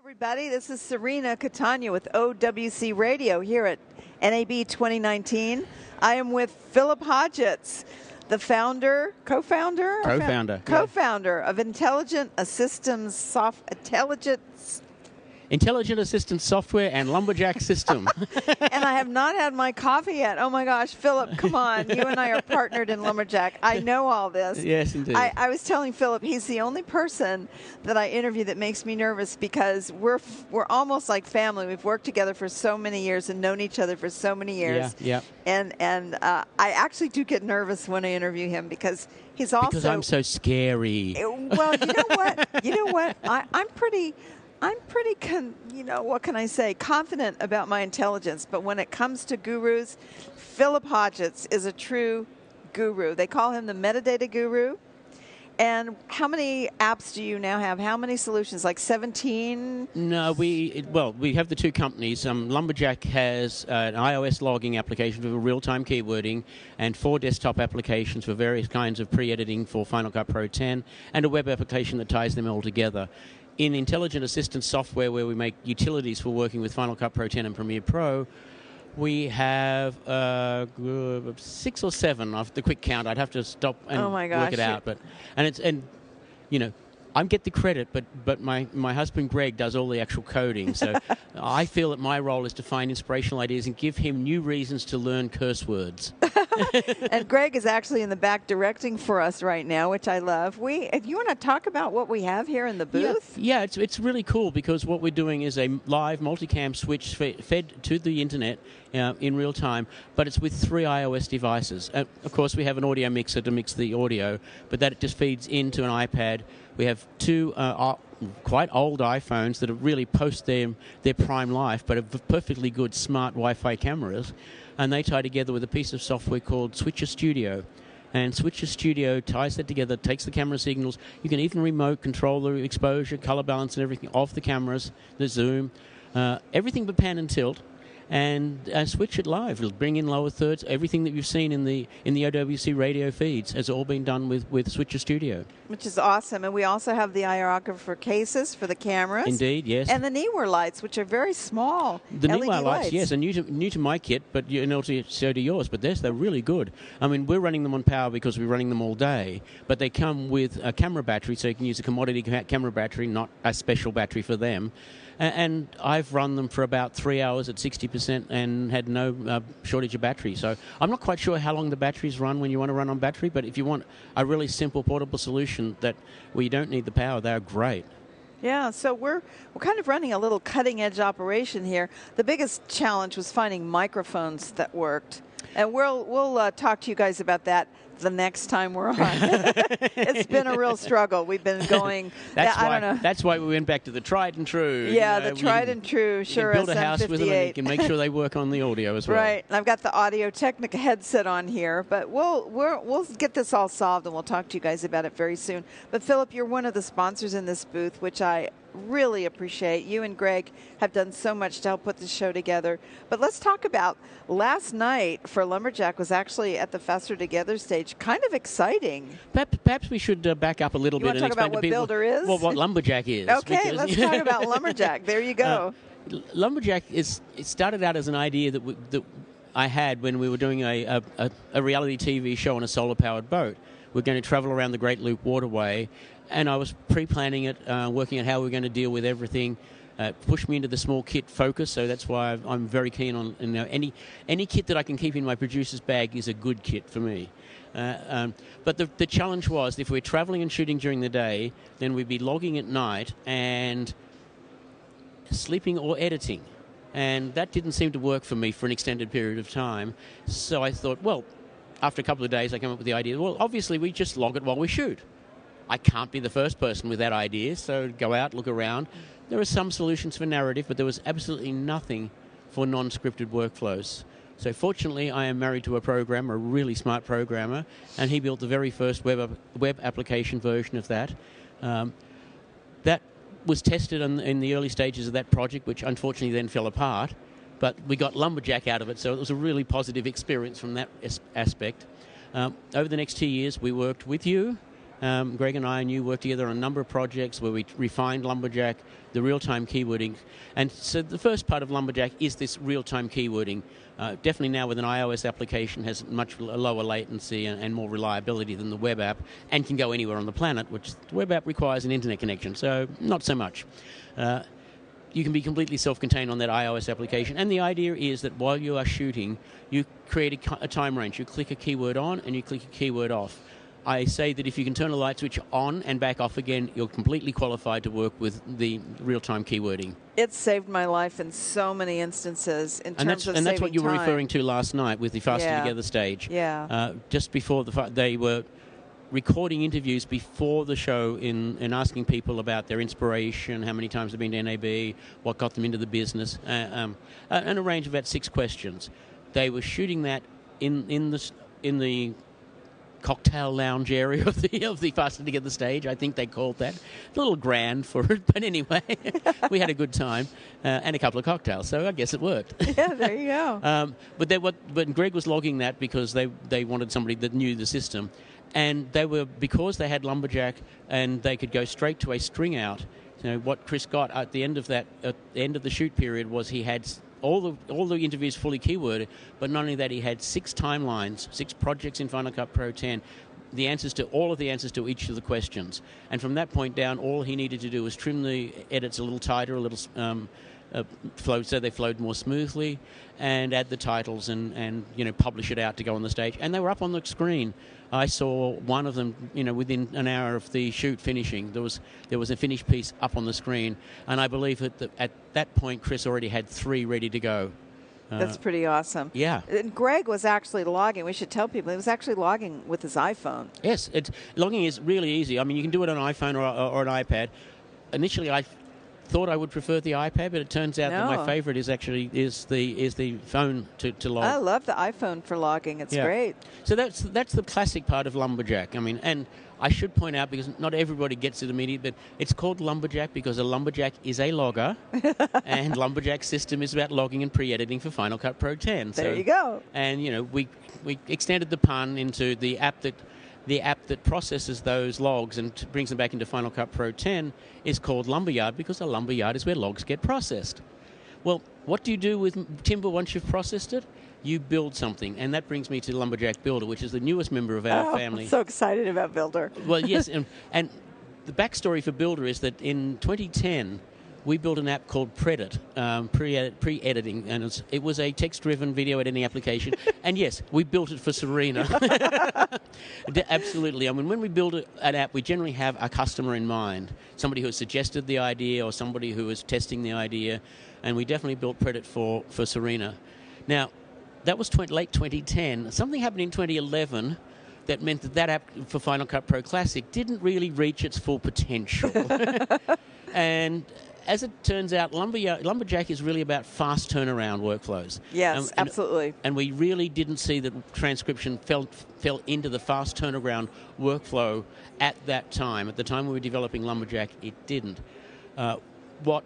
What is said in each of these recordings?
everybody. This is Cirina Catania with OWC Radio here at NAB 2019. I am with Philip Hodgetts, the co-founder of Intelligent Assistance Software and Lumberjack System. And I have not had my coffee yet. Oh my gosh, Philip, come on. You and I are partnered in Lumberjack. I know all this. Yes, indeed. I was telling Philip he's the only person that I interview that makes me nervous because we're almost like family. We've worked together for so many years and known each other for so many years. Yeah. And I actually do get nervous when I interview him because he's also... Because I'm so scary. Well, you know what? I'm pretty, what can I say, confident about my intelligence. But when it comes to gurus, Philip Hodgetts is a true guru. They call him the metadata guru. And how many apps do you now have? How many solutions? Like 17? No, we have the two companies. Lumberjack has an iOS logging application for real-time keywording and 4 desktop applications for various kinds of pre-editing for Final Cut Pro 10 and a web application that ties them all together. In Intelligent Assistance Software, where we make utilities for working with Final Cut Pro 10 and Premiere Pro, we have 6 or 7 off the quick count. I'd have to stop and work it out. I get the credit, but my husband Greg does all the actual coding. So I feel that my role is to find inspirational ideas and give him new reasons to learn curse words. And Greg is actually in the back directing for us right now, which I love. If you want to talk about what we have here in the booth? Yeah, it's really cool because what we're doing is a live multicam switch fed to the internet in real time, but it's with 3 iOS devices. Of course, we have an audio mixer to mix the audio, but that just feeds into an iPad. We have 2 quite old iPhones that are really post their prime life, but have perfectly good smart Wi-Fi cameras, and they tie together with a piece of software called Switcher Studio. And Switcher Studio ties that together, takes the camera signals. You can even remote control the exposure, color balance, and everything of the cameras, the zoom, everything but pan and tilt. And switch it live. It'll bring in lower thirds. Everything that you've seen in the OWC radio feeds has all been done with Switcher Studio. Which is awesome. And we also have the iRographer cases for the cameras. Indeed, yes. And the Neewer lights, which are very small. The LED Neewer lights, yes, are new to my kit, but so do yours. But they're really good. I mean, we're running them on power because we're running them all day. But they come with a camera battery, so you can use a commodity camera battery, not a special battery for them. And I've run them for about 3 hours at 60% and had no shortage of battery. So I'm not quite sure how long the batteries run when you want to run on battery, but if you want a really simple portable solution where you don't need the power, they're great. Yeah, so we're kind of running a little cutting-edge operation here. The biggest challenge was finding microphones that worked. And we'll talk to you guys about that the next time we're on. It's been a real struggle. We've been going. I don't know. That's why we went back to the tried and true. Yeah, the tried and true. Sure, build a house with them, and you can make sure they work on the audio as well. Right. I've got the Audio Technica headset on here, but we'll get this all solved, and we'll talk to you guys about it very soon. But Philip, you're one of the sponsors in this booth, which I really appreciate. You and Greg have done so much to help put this show together. But let's talk about last night for Lumberjack was actually at the Faster Together stage. Kind of exciting. Perhaps we should back up a little bit and explain to people Builder is? Well, what Lumberjack is. Okay, let's talk about Lumberjack. There you go. Lumberjack it started out as an idea that I had when we were doing a reality TV show on a solar-powered boat. We're going to travel around the Great Loop Waterway, and I was pre-planning it, working out how we're going to deal with everything. Pushed me into the small kit focus, so that's why I'm very keen on any kit that I can keep in my producer's bag is a good kit for me. But the challenge was if we're traveling and shooting during the day, then we'd be logging at night and sleeping or editing. And that didn't seem to work for me for an extended period of time. So I thought, well, after a couple of days, I came up with the idea, well, obviously we just log it while we shoot. I can't be the first person with that idea, so go out, look around. There are some solutions for narrative, but there was absolutely nothing for non-scripted workflows. So fortunately, I am married to a programmer, a really smart programmer, and he built the very first web application version of that. That was tested in the early stages of that project, which unfortunately then fell apart. But we got Lumberjack out of it, so it was a really positive experience from that aspect. Over the next 2 years, we worked with you Greg and I and you worked together on a number of projects where we refined Lumberjack, the real-time keywording. And so the first part of Lumberjack is this real-time keywording. Definitely now with an iOS application has much lower latency and more reliability than the web app, and can go anywhere on the planet, which the web app requires an internet connection, so not so much. You can be completely self-contained on that iOS application. And the idea is that while you are shooting, you create a time range. You click a keyword on and you click a keyword off. I say that if you can turn a light switch on and back off again, you're completely qualified to work with the real-time keywording. It saved my life in so many instances in terms of saving time. And that's what you were referring to last night with the Faster Together stage. Yeah. Just before they were recording interviews before the show and asking people about their inspiration, how many times they've been to NAB, what got them into the business, and a range of about 6 questions. They were shooting that in the cocktail lounge area of the Faster Together stage. I think they called that. A little grand for it, but anyway, we had a good time and a couple of cocktails, so I guess it worked. Yeah, there you go. But Greg was logging that because they wanted somebody that knew the system. And because they had Lumberjack and they could go straight to a string out. You know, what Chris got at the end of the shoot period was he had all the interviews fully keyworded, but not only that, he had 6 timelines, 6 projects in Final Cut Pro 10, all of the answers to each of the questions. And from that point down, all he needed to do was trim the edits a little tighter, a little so they flowed more smoothly, and add the titles and publish it out to go on the stage. And they were up on the screen. I saw one of them, within an hour of the shoot finishing. There was a finished piece up on the screen, and I believe at that point Chris already had 3 ready to go. That's pretty awesome. Yeah. And Greg was actually logging. We should tell people he was actually logging with his iPhone. Yes, logging is really easy. I mean, you can do it on an iPhone or an iPad. Initially, I thought I would prefer the iPad, but it turns out that my favorite is the phone to log. I love the iPhone for logging. It's great. So that's the classic part of Lumberjack. I mean, and I should point out, because not everybody gets it immediately, but it's called Lumberjack because a Lumberjack is a logger, and Lumberjack system is about logging and pre-editing for Final Cut Pro 10. There you go. And we extended the pun into the app that processes those logs and brings them back into Final Cut Pro 10 is called Lumberyard, because a lumberyard is where logs get processed. Well, what do you do with timber once you've processed it? You build something, and that brings me to Lumberjack Builder, which is the newest member of our family. I'm so excited about Builder. Well, yes, and the backstory for Builder is that in 2010, we built an app called Predit, pre-editing, and it was a text-driven video editing application. And yes, we built it for Cirina. Absolutely. I mean, when we build an app, we generally have a customer in mind, somebody who has suggested the idea or somebody who is testing the idea, and we definitely built Predit for Cirina. Now, that was late 2010. Something happened in 2011 that meant that app for Final Cut Pro Classic didn't really reach its full potential. And as it turns out, Lumberjack is really about fast turnaround workflows. Yes, absolutely. And we really didn't see that transcription fell into the fast turnaround workflow at that time. At the time we were developing Lumberjack, it didn't. What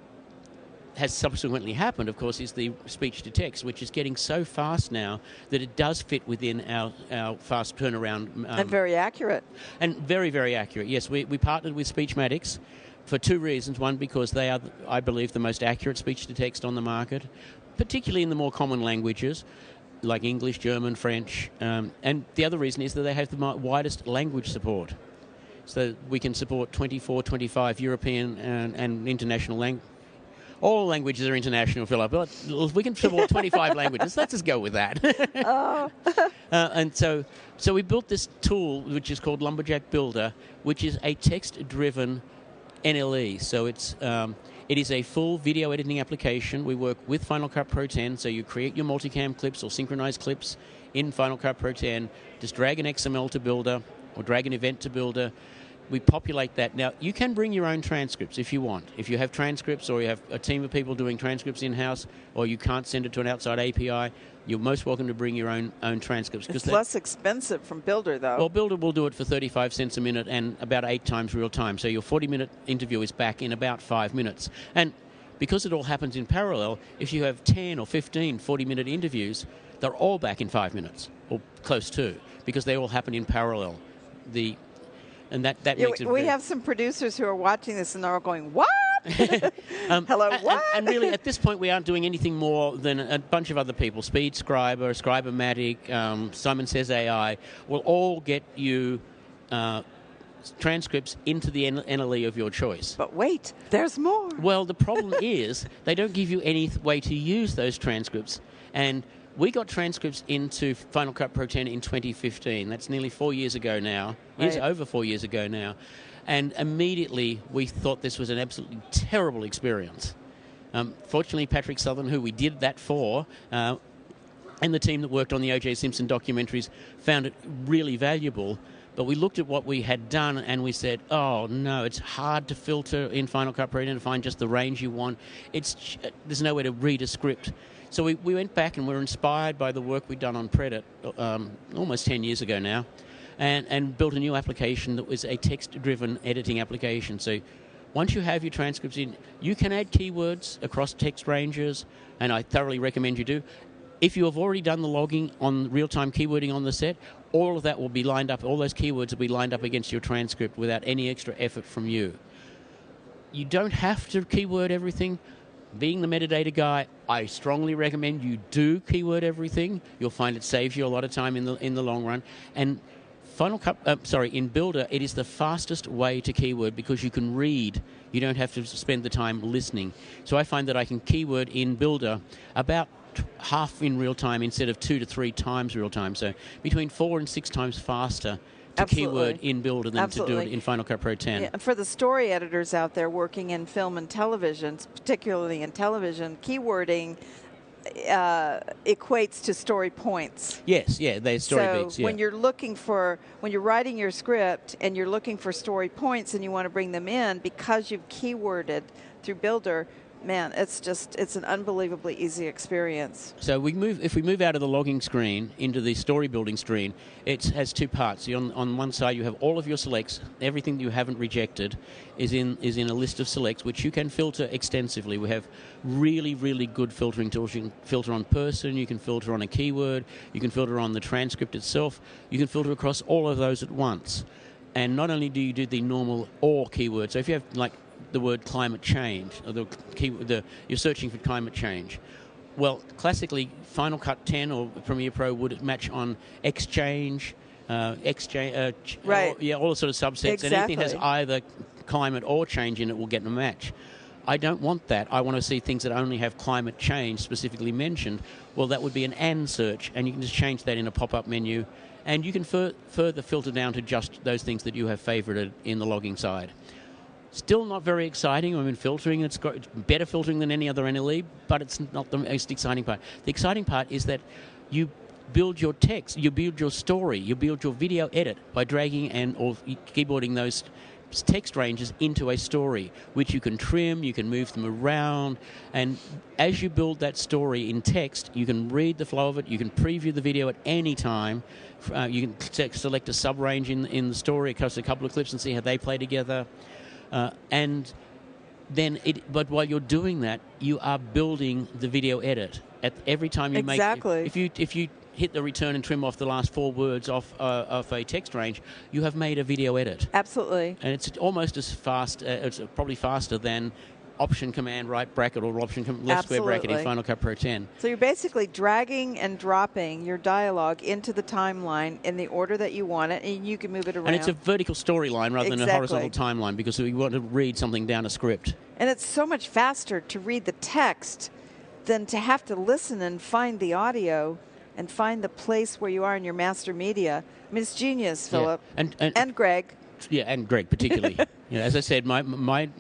has subsequently happened, of course, is the speech-to-text, which is getting so fast now that it does fit within our fast turnaround. And very accurate. And very, very accurate. Yes, we partnered with Speechmatics for 2 reasons. One, because they are, I believe, the most accurate speech-to-text on the market, particularly in the more common languages, like English, German, French. And the other reason is that they have the widest language support. So we can support 24, 25 European and international languages. All languages are international, Philip. But we can support 25 languages. Let's just go with that. And so we built this tool, which is called Lumberjack Builder, which is a text-driven NLE. So it is a full video editing application. We work with Final Cut Pro 10, so you create your multicam clips or synchronized clips in Final Cut Pro 10. Just drag an XML to Builder or drag an event to Builder. We populate that. Now, you can bring your own transcripts if you want. If you have transcripts or you have a team of people doing transcripts in-house, or you can't send it to an outside API, you're most welcome to bring your own transcripts. It's less expensive from Builder, though. Well, Builder will do it for 35 cents a minute and about 8 times real time. So your 40-minute interview is back in about 5 minutes. And because it all happens in parallel, if you have 10 or 15 40-minute interviews, they're all back in 5 minutes, or close to, because they all happen in parallel. And that makes it. We have some producers who are watching this and they're all going, "What? Hello, what?" And really, at this point, we aren't doing anything more than a bunch of other people. Speed Scriber, Scribermatic, Simon Says AI will all get you transcripts into the NLE of your choice. But wait, there's more. Well, the problem is they don't give you any way to use those transcripts. And we got transcripts into Final Cut Pro 10 in 2015. That's nearly 4 years ago now. Right. It's over 4 years ago now. And immediately we thought this was an absolutely terrible experience. Fortunately, Patrick Southern, who we did that for, and the team that worked on the O.J. Simpson documentaries found it really valuable. But we looked at what we had done and we said, oh, no, it's hard to filter in Final Cut Pro 10 to find just the range you want. There's nowhere to read a script. So we went back and were inspired by the work we'd done on Predit almost 10 years ago now and built a new application that was a text-driven editing application. So once you have your transcripts in, you can add keywords across text ranges, and I thoroughly recommend you do. If you have already done the logging on real-time keywording on the set, all of that will be lined up, all those keywords will be lined up against your transcript without any extra effort from you. You don't have to keyword everything. Being the metadata guy, I strongly recommend you do keyword everything. You'll find it saves you a lot of time in the long run. And in Builder, it is the fastest way to keyword because you can read. You don't have to spend the time listening. So I find that I can keyword in Builder about half in real time instead of 2 to 3 times real time. So between 4 and 6 times faster to keyword in Builder than to do it in Final Cut Pro 10. Yeah, for the story editors out there working in film and television, particularly in television, keywording equates to story points. Yes, yeah, they're story beats. Yeah. When you're writing your script and you're looking for story points and you want to bring them in because you've keyworded through Builder, man, it's an unbelievably easy experience. So if we move out of the logging screen into the story building screen, it has 2 parts. On one side, you have all of your selects. Everything that you haven't rejected is in a list of selects, which you can filter extensively. We have really, really good filtering tools. You can filter on person, you can filter on a keyword, you can filter on the transcript itself, you can filter across all of those at once. And not only do you do the normal or keyword, so if you have like the word climate change, or you're searching for climate change. Well, classically, Final Cut 10 or Premiere Pro would match on exchange, right? All the sort of subsets. Exactly. And anything that has either climate or change in it will get a match. I don't want that. I want to see things that only have climate change specifically mentioned. Well, that would be an AND search, and you can just change that in a pop-up menu, and you can further filter down to just those things that you have favorited in the logging side. Still not very exciting. I mean, filtering, it's better filtering than any other NLE, but it's not the most exciting part. The exciting part is that you build your text, you build your story, you build your video edit by dragging or keyboarding those text ranges into a story, which you can trim, you can move them around, and as you build that story in text, you can read the flow of it, you can preview the video at any time, you can select a sub-range in the story, across a couple of clips and see how they play together. But while you're doing that, you are building the video edit. At every time you make, if you hit the return and trim off the last 4 words off a text range, you have made a video edit. Absolutely. And it's almost as fast. It's probably faster than Option Command Right bracket or Option Left square bracket in Final Cut Pro 10. So you're basically dragging and dropping your dialogue into the timeline in the order that you want it, and you can move it around. And it's a vertical storyline rather than a horizontal timeline because we want to read something down a script. And it's so much faster to read the text than to have to listen and find the audio and find the place where you are in your master media. I mean, it's genius, Philip. Yeah. And Greg. Yeah, and Greg particularly. As I said, mine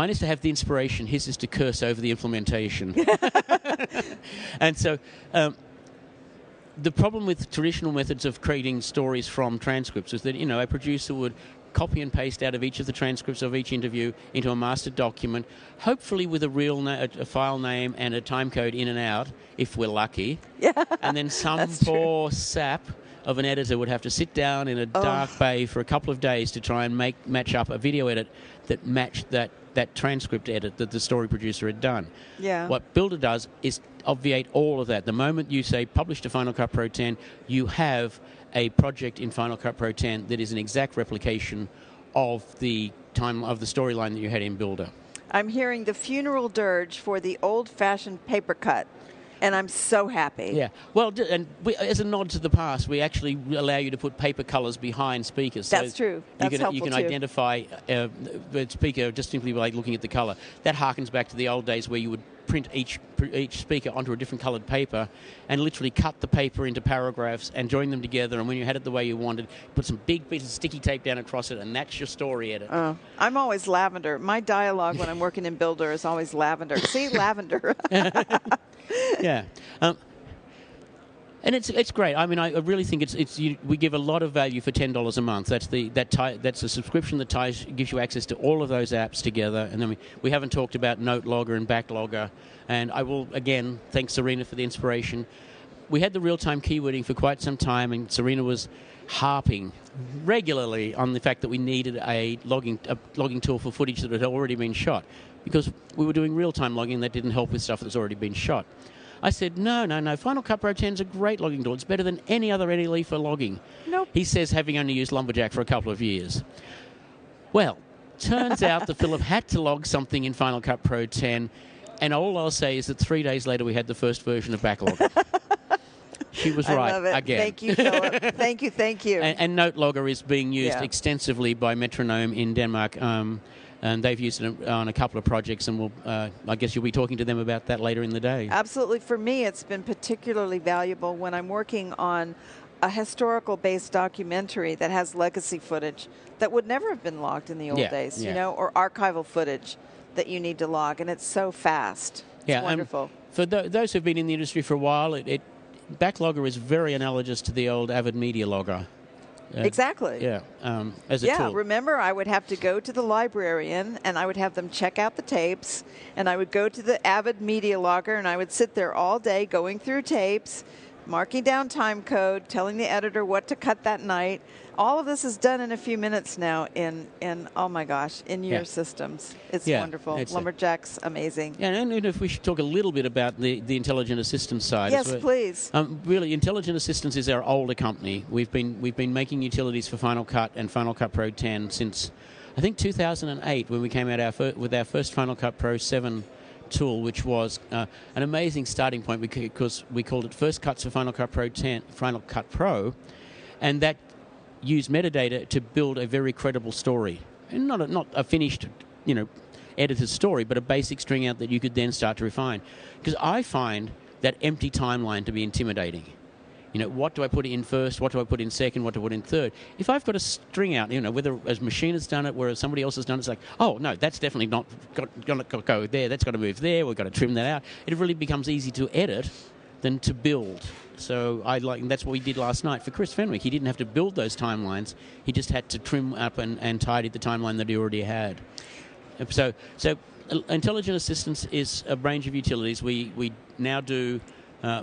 is to have the inspiration. His is to curse over the implementation. And so the problem with traditional methods of creating stories from transcripts is that, a producer would copy and paste out of each of the transcripts of each interview into a master document, hopefully with a file name and a time code in and out, if we're lucky. Yeah, and then some poor sap of an editor would have to sit down in a dark bay for a couple of days to try and match up a video edit that matched that transcript edit that the story producer had done. Yeah. What Builder does is obviate all of that. The moment you say publish to Final Cut Pro 10, you have a project in Final Cut Pro 10 that is an exact replication of the time of the storyline that you had in Builder. I'm hearing the funeral dirge for the old-fashioned paper cut, and I'm so happy. Yeah. Well, and as a nod to the past, we actually allow you to put paper colors behind speakers. That's true. That's helpful, you can too. identify the speaker just simply by looking at the color. That harkens back to the old days where you would print each speaker onto a different colored paper and literally cut the paper into paragraphs and join them together, and when you had it the way you wanted, put some big pieces of sticky tape down across it, and that's your story edit. I'm always lavender. My dialogue when I'm working in Builder is always lavender. See, lavender. Yeah. And it's great. I mean, I really think we give a lot of value for $10 a month. That's a subscription that gives you access to all of those apps together. And then we haven't talked about Note Logger and Backlogger. And I will again thank Cirina for the inspiration. We had the real-time keywording for quite some time, and Cirina was harping regularly on the fact that we needed a logging tool for footage that had already been shot, because we were doing real-time logging that didn't help with stuff that's already been shot. I said, no, Final Cut Pro 10 is a great logging tool. It's better than any other NLE for logging. Nope. He says, having only used Lumberjack for a couple of years. Well, turns out that Philip had to log something in Final Cut Pro 10, and all I'll say is that 3 days later we had the first version of Backlogger. She was right. I love it. Again. Thank you, Philip. Thank you. And Note Logger is being used extensively by Metronome in Denmark. And they've used it on a couple of projects, and I guess you'll be talking to them about that later in the day. Absolutely. For me, it's been particularly valuable when I'm working on a historical-based documentary that has legacy footage that would never have been logged in the old days, or archival footage that you need to log, and it's so fast. It's wonderful. For those who've been in the industry for a while, Backlogger is very analogous to the old Avid Media Logger. Exactly. Yeah, as a tool. Yeah, remember, I would have to go to the librarian, and I would have them check out the tapes, and I would go to the Avid Media Logger, and I would sit there all day going through tapes, marking down time code, telling the editor what to cut that night. All of this is done in a few minutes now in oh my gosh, in your systems. It's wonderful. Lumberjack's amazing. Yeah, and if we should talk a little bit about the intelligent assistance side. Yes, please. Really, Intelligent Assistance is our older company. We've been making utilities for Final Cut and Final Cut Pro 10 since I think 2008, when we came out with our first Final Cut Pro 7 tool, which was an amazing starting point because we called it First Cuts for Final Cut Pro 10, Final Cut Pro, and that used metadata to build a very credible story, and not a finished, edited story, but a basic string out that you could then start to refine. Because I find that empty timeline to be intimidating. What do I put in first? What do I put in second? What do I put in third? If I've got a string out, whether a machine has done it, whereas somebody else has done it, it's like, oh, no, that's definitely not going to go there. That's got to move there. We've got to trim that out. It really becomes easy to edit than to build. So and that's what we did last night for Chris Fenwick. He didn't have to build those timelines. He just had to trim up and tidy the timeline that he already had. So Intelligent Assistance is a range of utilities. We now do.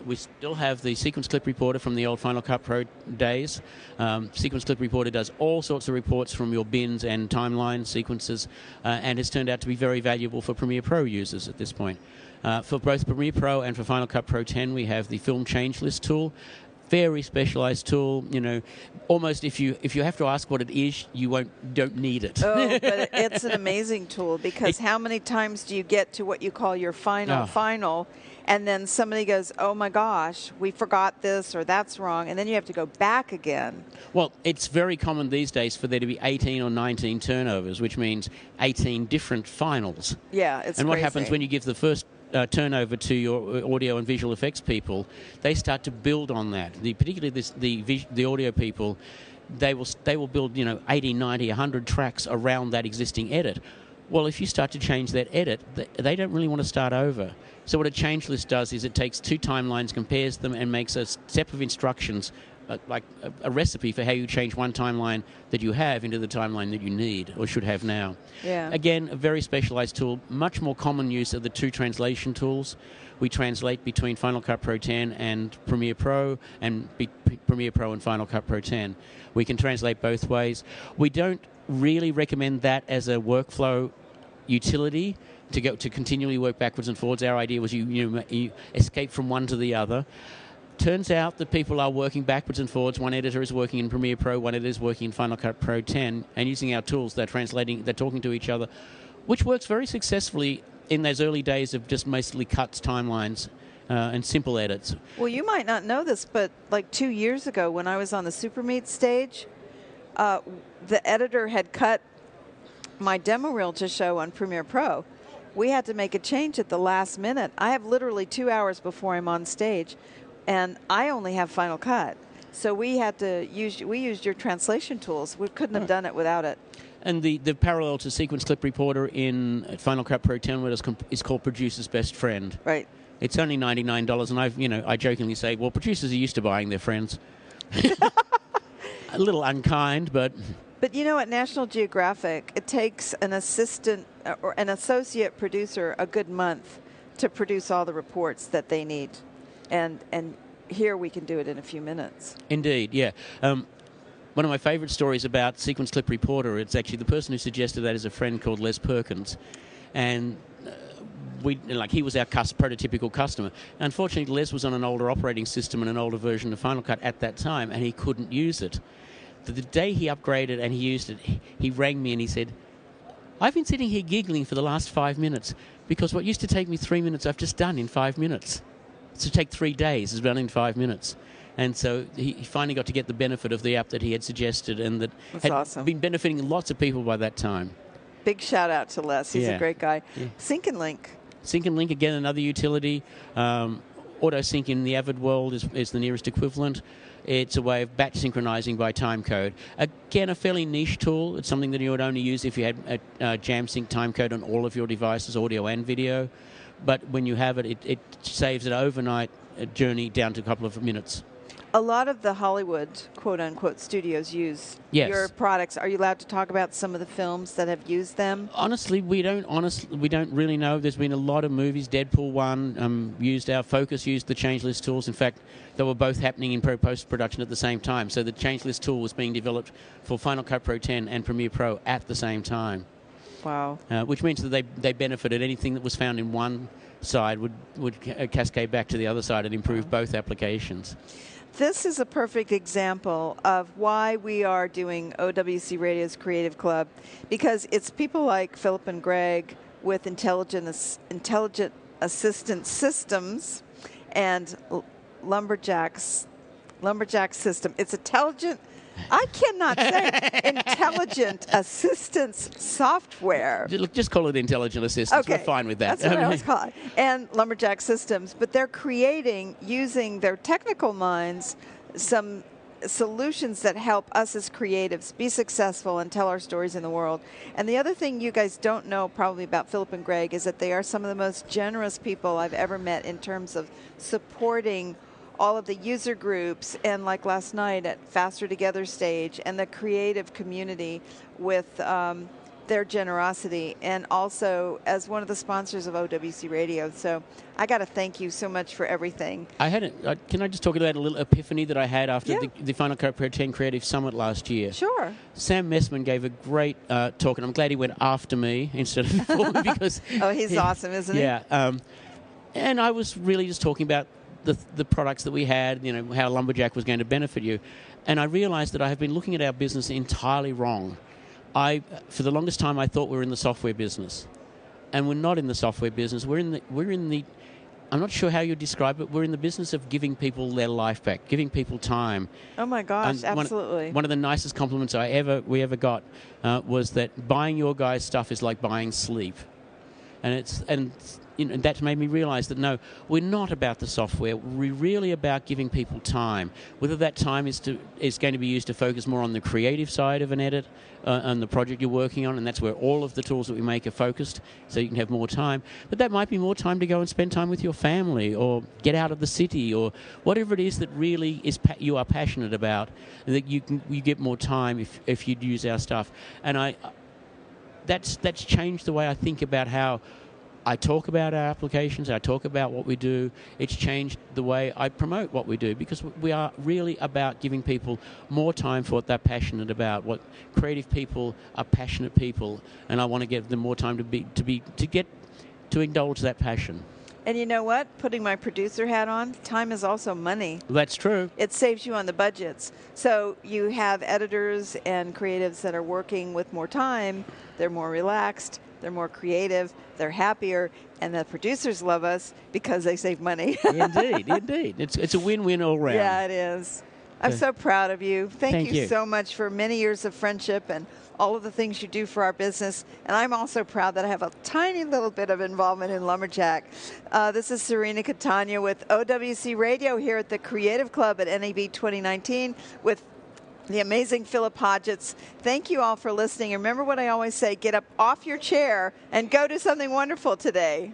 We still have the Sequence Clip Reporter from the old Final Cut Pro days. Sequence Clip Reporter does all sorts of reports from your bins and timeline sequences, and has turned out to be very valuable for Premiere Pro users at this point. For both Premiere Pro and for Final Cut Pro 10, we have the Film Change List tool. Very specialized tool. Almost if you have to ask what it is, you don't need it. Oh, but it's an amazing tool, because how many times do you get to what you call your final, and then somebody goes, oh my gosh, we forgot this or that's wrong, and then you have to go back again. Well, it's very common these days for there to be 18 or 19 turnovers, which means 18 different finals. Yeah, it's And what crazy. happens when you give the first turnover to your audio and visual effects people, they start to build on that. Particularly the audio people, they will build 80, 90, 100 tracks around that existing edit. Well, if you start to change that edit, they don't really want to start over. So what a change list does is it takes two timelines, compares them, and makes a set of instructions, like a recipe for how you change one timeline that you have into the timeline that you need or should have now. Yeah. Again, a very specialized tool. Much more common use of the two translation tools. We translate between Final Cut Pro 10 and Premiere Pro, and Premiere Pro and Final Cut Pro 10. We can translate both ways. We don't really recommend that as a workflow utility to continually work backwards and forwards. Our idea was you escape from one to the other. turns out that people are working backwards and forwards. One editor is working in Premiere Pro, one editor is working in Final Cut Pro 10, and using our tools, they're talking to each other, which works very successfully in those early days of just mostly cuts, timelines, and simple edits. Well, you might not know this, but like 2 years ago when I was on the Super Meet stage, the editor had cut my demo reel to show on Premiere Pro. We had to make a change at the last minute. I have literally 2 hours before I'm on stage, and I only have Final Cut. So we used your translation tools. We couldn't have done it without it. And the parallel to Sequence Clip Reporter in Final Cut Pro 10 is called Producer's Best Friend. Right. It's only $99, and I jokingly say, well, producers are used to buying their friends. A little unkind, but... But you know, at National Geographic, it takes an assistant or an associate producer a good month to produce all the reports that they need. And here we can do it in a few minutes. Indeed, yeah. One of my favorite stories about Sequence Clip Reporter, it's actually the person who suggested that is a friend called Les Perkins. And he was our prototypical customer. Unfortunately, Les was on an older operating system and an older version of Final Cut at that time, and he couldn't use it. The day he upgraded and he used it, he rang me and he said, I've been sitting here giggling for the last 5 minutes because what used to take me 3 minutes, I've just done in 5 minutes. To take 3 days is done in 5 minutes. And so he finally got to get the benefit of the app that he had suggested and that had awesome. Been benefiting lots of people by that time. Big shout out to Les. He's a great guy. Yeah. Sync and Link. Sync and Link, again, another utility. AutoSync in the Avid world is the nearest equivalent. It's a way of batch synchronizing by timecode. Again, a fairly niche tool. It's something that you would only use if you had a JamSync timecode on all of your devices, audio and video. But when you have it, it saves an overnight journey down to a couple of minutes. A lot of the Hollywood, quote-unquote, studios use your products. Are you allowed to talk about some of the films that have used them? Honestly, we don't really know. There's been a lot of movies. Deadpool 1 used our Focus, used the changelist tools. In fact, they were both happening in post-production at the same time. So the changelist tool was being developed for Final Cut Pro 10 and Premiere Pro at the same time. Wow. Which means that they benefited. Anything that was found in one side would cascade back to the other side and improve both applications. This is a perfect example of why we are doing OWC Radio's Creative Club, because it's people like Philip and Greg with intelligent assistant systems and Lumberjack system. It's intelligent. I cannot say intelligent assistance software. Just call it intelligent assistance. Okay. We're fine with that. That's what I was calling. And Lumberjack systems. But they're creating, using their technical minds, some solutions that help us as creatives be successful and tell our stories in the world. And the other thing you guys don't know probably about Philip and Greg is that they are some of the most generous people I've ever met in terms of supporting all of the user groups, and like last night at Faster Together stage, and the creative community with their generosity, and also as one of the sponsors of OWC Radio. So I got to thank you so much for everything. Can I just talk about a little epiphany that I had after the Final Cut Pro 10 Creative Summit last year? Sure. Sam Messman gave a great talk, and I'm glad he went after me instead of before me because... Oh, he's awesome, isn't he? Yeah. And I was really just talking about the products that we had, how Lumberjack was going to benefit you. And I realized that I have been looking at our business entirely wrong. For the longest time, I thought we were in the software business. And we're not in the software business. We're in the I'm not sure how you describe it. We're in the business of giving people their life back, giving people time. Oh my gosh, absolutely. One of the nicest compliments we ever got was that buying your guys' stuff is like buying sleep. And that made me realize that, no, we're not about the software. We're really about giving people time. Whether that time is going to be used to focus more on the creative side of an edit, on the project you're working on, and that's where all of the tools that we make are focused, so you can have more time. But that might be more time to go and spend time with your family, or get out of the city, or whatever it is that really you are passionate about, that you get more time if you'd use our stuff. And that's changed the way I think about how I talk about our applications, I talk about what we do. It's changed the way I promote what we do, because we are really about giving people more time for what they're passionate about. What creative people are passionate people, and I want to give them more time to indulge that passion. And you know what? Putting my producer hat on, time is also money. That's true. It saves you on the budgets. So you have editors and creatives that are working with more time. They're more relaxed. They're more creative. They're happier. And the producers love us because they save money. Indeed, indeed. It's a win-win all round. Yeah, it is. I'm so proud of you. Thank you so much for many years of friendship and all of the things you do for our business. And I'm also proud that I have a tiny little bit of involvement in Lumberjack. This is Cirina Catania with OWC Radio here at the Creative Club at NAB 2019 with the amazing Philip Hodgetts. Thank you all for listening. And remember what I always say, get up off your chair and go do something wonderful today.